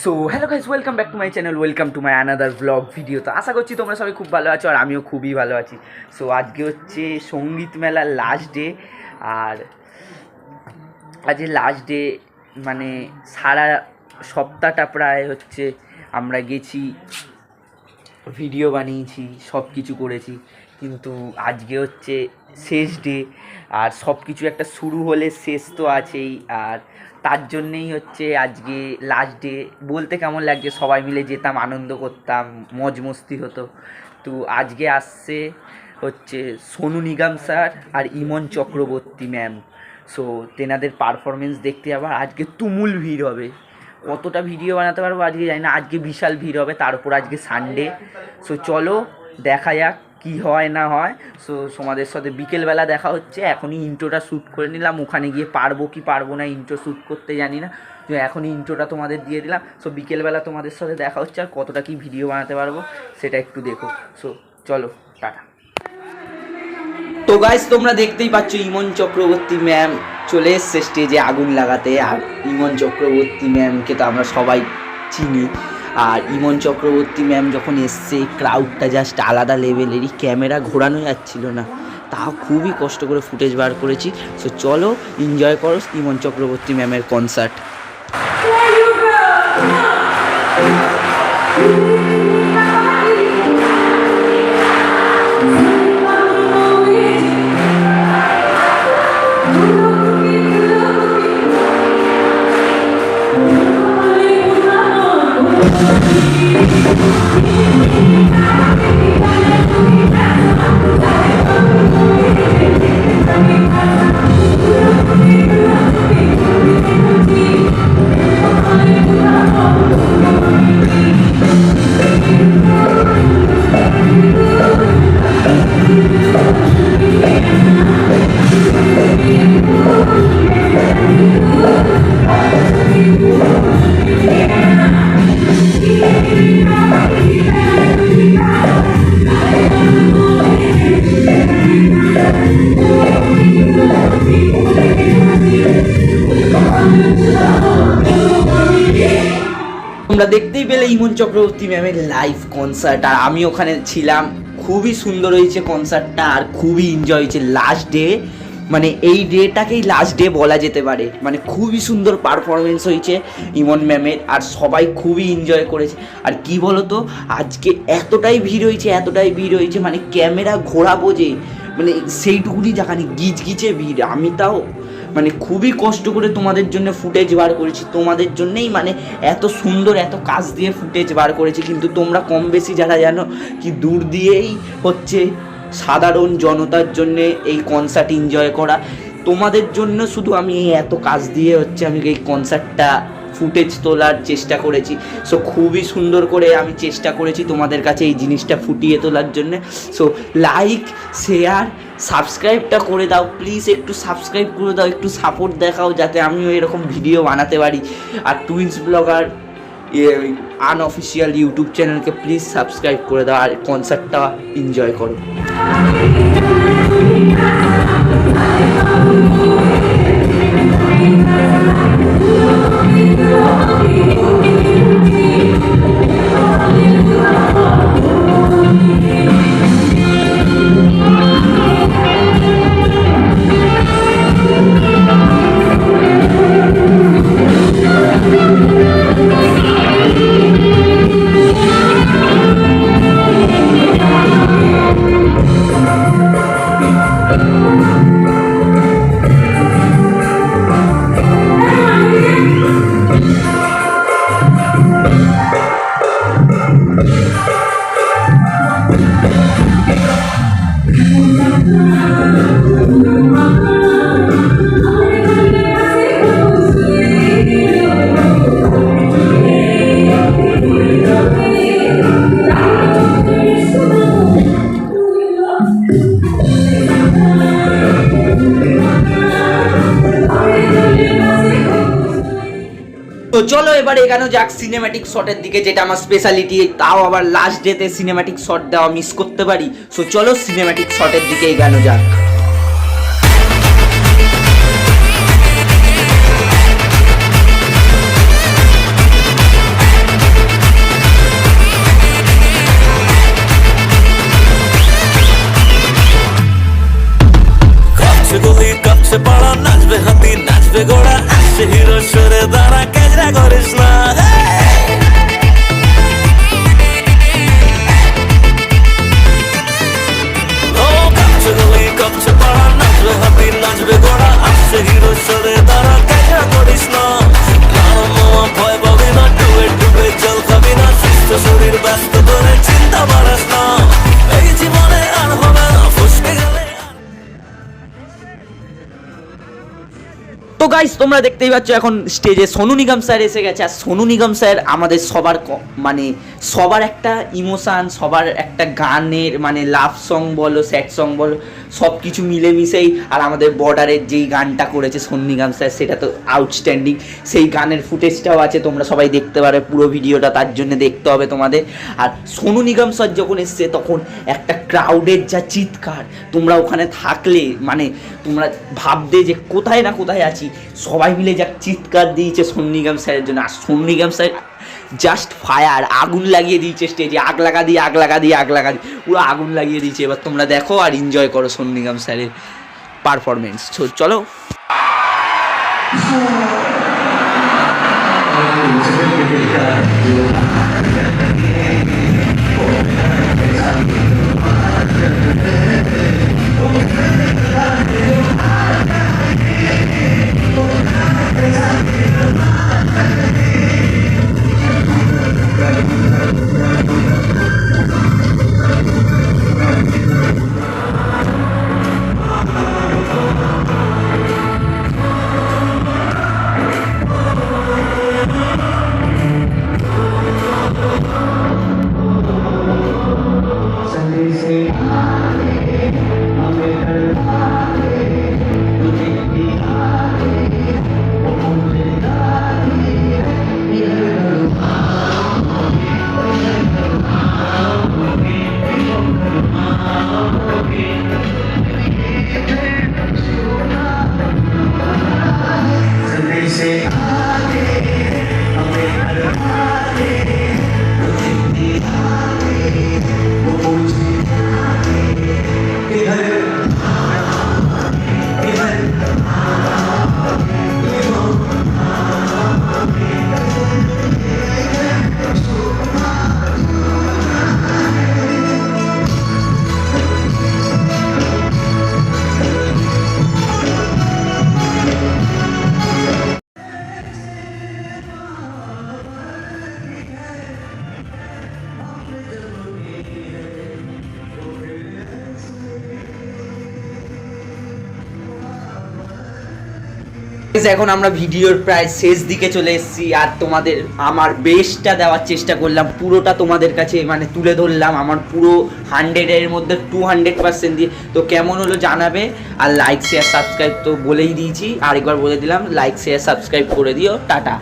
So hello guys, welcome back to my channel, welcome to my another blog video. তো আশা করছি তোমরা সবাই খুব ভালো আছো আর আমিও খুবই ভালো আছি। সো আজকে হচ্ছে সঙ্গীত মেলার লাস্ট ডে, আর আজকে লাস্ট ডে মানে সারা সপ্তাহটা প্রায় হচ্ছে আমরা গেছি, ভিডিও বানিয়েছি, সব কিছু করেছি, কিন্তু আজকে হচ্ছে শেষ ডে। আর সব কিছু একটা শুরু হলে শেষ তো আছেই, আর তার জন্যেই হচ্ছে আজকে লাস্ট ডে। বলতে কেমন লাগছে, সবাই মিলে যেতাম, আনন্দ করতাম, মজ মস্তি হতো। তো আজকে আসছে হচ্ছে সোনু নিগম স্যার আর ইমন চক্রবর্তী ম্যাম। সো তেনাদের পারফরমেন্স দেখতে আবার আজকে তুমুল ভিড় হবে। কতটা ভিডিও বানাতে পারবো আজকে জানি না, আজকে বিশাল ভিড় হবে, তার উপর আজকে সানডে। সো চলো দেখা যাক কী হয় না হয়। সো তোমাদের সাথে বিকেলবেলা দেখা হচ্ছে। এখনই ইন্ট্রোটা শ্যুট করে নিলাম, ওখানে গিয়ে পারবো কি পারবো না ইন্ট্রো শ্যুট করতে জানি না, তো এখনই ইন্ট্রোটা তোমাদের দিয়ে দিলাম। সো বিকেলবেলা তোমাদের সাথে দেখা হচ্ছে, আর কতটা কি ভিডিও বানাতে পারবো সেটা একটু দেখো। সো চলো, টাটা। তো গাইস, তোমরা দেখতেই পাচ্ছ ইমন চক্রবর্তী ম্যাম চলে এসছে স্টেজে আগুন লাগাতে। আর ইমন চক্রবর্তী ম্যামকে তো আমরা সবাই চিনি। আর ইমন চক্রবর্তী ম্যাম যখন এসছে, ক্রাউডটা জাস্ট আলাদা লেভেলেরই, ক্যামেরা ঘোরানো যাচ্ছিল না, তাও খুবই কষ্ট করে ফুটেজ বার করেছি। সো চলো এনজয় করো ইমন চক্রবর্তী ম্যামের কনসার্ট। তোমরা দেখতেই পেলে ইমন চক্রবর্তী ম্যামের লাইভ কনসার্ট, আর আমি ওখানে ছিলাম। খুবই সুন্দর হয়েছে কনসার্টটা, আর খুবই এনজয় হয়েছে। লাস্ট ডে মানে এই ডেটাকেই লাস্ট ডে বলা যেতে পারে। মানে খুবই সুন্দর পারফরমেন্স হয়েছে ইমন ম্যামের, আর সবাই খুবই এনজয় করেছে। আর কি বলো তো, আজকে এতটাই ভিড় হয়েছে মানে ক্যামেরা ঘোরাবো যে মানে সেইটুকুনি জায়গা নেই, গিজগিজে ভিড়। আমি তাও মানে খুবই কষ্ট করে তোমাদের জন্য ফুটেজ বার করেছি, তোমাদের জন্যেই মানে এত সুন্দর এত কাজ দিয়ে ফুটেজ বার করেছি। কিন্তু তোমরা কম বেশি যারা জানো কি দূর দিয়েই হচ্ছে সাধারণ জনতার জন্যে এই কনসার্ট এনজয় করা, তোমাদের জন্য শুধু আমি এই এত কাজ দিয়ে হচ্ছে আমি এই কনসার্টটা ফুটেজ তোলার চেষ্টা করেছি। সো খুবই সুন্দর করে আমি চেষ্টা করেছি তোমাদের কাছে এই জিনিসটা ফুটিয়ে তোলার জন্যে। সো লাইক, শেয়ার, সাবস্ক্রাইবটা করে দাও প্লিজ, একটু সাবস্ক্রাইব করে দাও, একটু সাপোর্ট দেখাও যাতে আমিও এরকম ভিডিও বানাতে পারি। আর টুইন্স ব্লগার আনঅফিসিয়াল ইউটিউব চ্যানেলকে প্লিজ সাবস্ক্রাইব করে দাও, আর কনসার্টটা এনজয় করো। তো চলো এবার এখানে যাক সিনেম্যাটিক শটের দিকে, যেটা আমার স্পেশালিটি, তাও আবার লাস্ট ডেতে সিনেম্যাটিক শট দেওয়া মিস করতে পারি। সো চলো সিনেম্যাটিক শটের দিকে এগোনো যাক। কাঁপছে পাড়া, নাচবে হাতি নাচবে ঘোড়া, আসছে হিরো সরে দাঁড়া, ক্যাজরা করিস না। ও কাঁপছে গলি কাঁপছে পাড়া, নাচবে হাতি নাচবে ঘোড়া, আসছে হিরো সরে দাঁড়া, ক্যাজরা করিস না। ভয় পাবি না, ডুবে ডুবে জল খাবি না, সুস্থ শরীর ব্যস্ত করে চিন্তা বাড়াস না, এই জীবনে আর হবে না ফসকে গেলে। তো গাইস তোমরা দেখতেই পাচ্ছ এখন স্টেজে সোনু নিগম স্যার এসে গেছে। আর সোনু নিগম স্যার আমাদের সবার মানে সবার একটা ইমোশান, সবার একটা গানের মানে লাভ সং বলো স্যাড সং বলো সব কিছু মিলেমিশেই। আর আমাদের বর্ডারের যেই গানটা করেছে সোনু নিগম স্যার সেটা তো আউটস্ট্যান্ডিং। সেই গানের ফুটেজটাও আছে, তোমরা সবাই দেখতে পারো পুরো ভিডিওটা, তার জন্য দেখতে হবে তোমাদের। আর সোনু নিগম স্যার যখন এসছে তখন একটা ক্রাউডের যা চিৎকার, তোমরা ওখানে থাকলে মানে তোমরা ভাববে যে কোথায় না কোথায় আছি। সবাই মিলে যা চিৎকার দিয়েছে সোনু নিগম স্যারের জন্য। আর Sonu Nigam sir just fire, আগুন লাগিয়ে দিয়েছে স্টেজে, আগ লাগা দিয়ে পুরো আগুন লাগিয়ে দিয়েছে। এবার তোমরা দেখো আর এনজয় করো সোনু নিগম স্যারের পারফরমেন্স। চলো। এখন আমরা ভিডিওর প্রায় শেষ দিকে চলে এসেছি। আর তোমাদের আমার বেস্টটা দেওয়ার চেষ্টা করলাম, পুরোটা তোমাদের কাছে মানে তুলে ধরলাম আমার পুরো 100-এর মধ্যে 200% দিয়ে। তো কেমন হলো জানাবে। আর লাইক শেয়ার সাবস্ক্রাইব তো বলেই দিয়েছি, আরেকবার বলে দিলাম, লাইক শেয়ার সাবস্ক্রাইব করে দিও। টাটা।